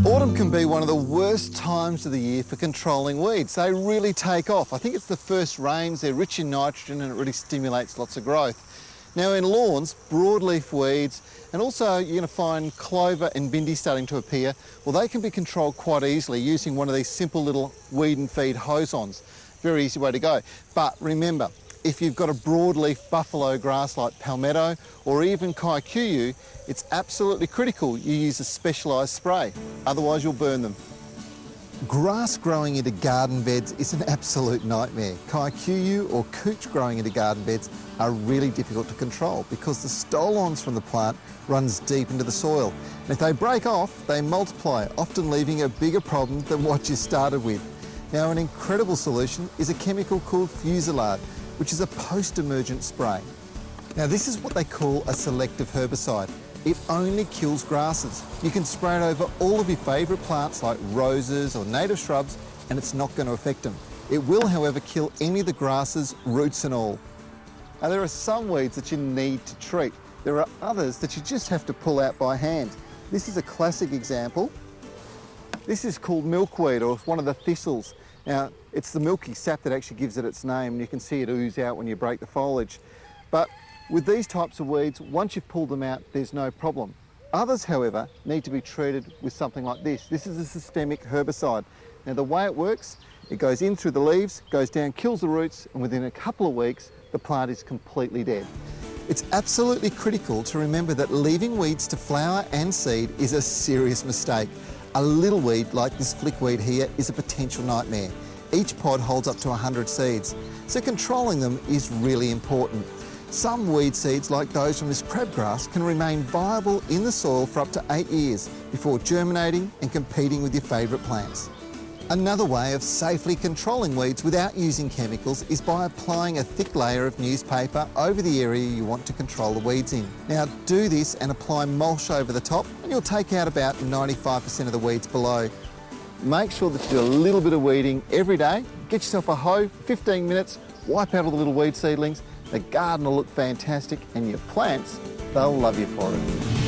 Autumn can be one of the worst times of the year for controlling weeds. They really take off. I think it's the first rains, they're rich in nitrogen and it really stimulates lots of growth. Now in lawns, broadleaf weeds, and also you're going to find clover and bindi starting to appear, well they can be controlled quite easily using one of these simple little weed and feed hose-ons. Very easy way to go. But remember, if you've got a broadleaf buffalo grass like palmetto or even kikuyu, it's absolutely critical you use a specialised spray, otherwise you'll burn them. Grass growing into garden beds is an absolute nightmare. Kikuyu or cooch growing into garden beds are really difficult to control because the stolons from the plant runs deep into the soil. And if they break off, they multiply, often leaving a bigger problem than what you started with. Now an incredible solution is a chemical called Fusilade, which is a post-emergent spray. Now this is what they call a selective herbicide. It only kills grasses. You can spray it over all of your favourite plants like roses or native shrubs and it's not going to affect them. It will, however, kill any of the grasses, roots and all. Now there are some weeds that you need to treat. There are others that you just have to pull out by hand. This is a classic example. This is called milkweed, or one of the thistles. Now, it's the milky sap that actually gives it its name, and you can see it ooze out when you break the foliage. But with these types of weeds, once you've pulled them out, there's no problem. Others, however, need to be treated with something like this. This is a systemic herbicide. Now, the way it works, it goes in through the leaves, goes down, kills the roots, and within a couple of weeks, the plant is completely dead. It's absolutely critical to remember that leaving weeds to flower and seed is a serious mistake. A little weed like this flickweed here is a potential nightmare. Each pod holds up to 100 seeds, so controlling them is really important. Some weed seeds, like those from this crabgrass, can remain viable in the soil for up to 8 years before germinating and competing with your favourite plants. Another way of safely controlling weeds without using chemicals is by applying a thick layer of newspaper over the area you want to control the weeds in. Now do this and apply mulch over the top and you'll take out about 95% of the weeds below. Make sure that you do a little bit of weeding every day. Get yourself a hoe, 15 minutes, wipe out all the little weed seedlings. The garden will look fantastic and your plants, they'll love you for it.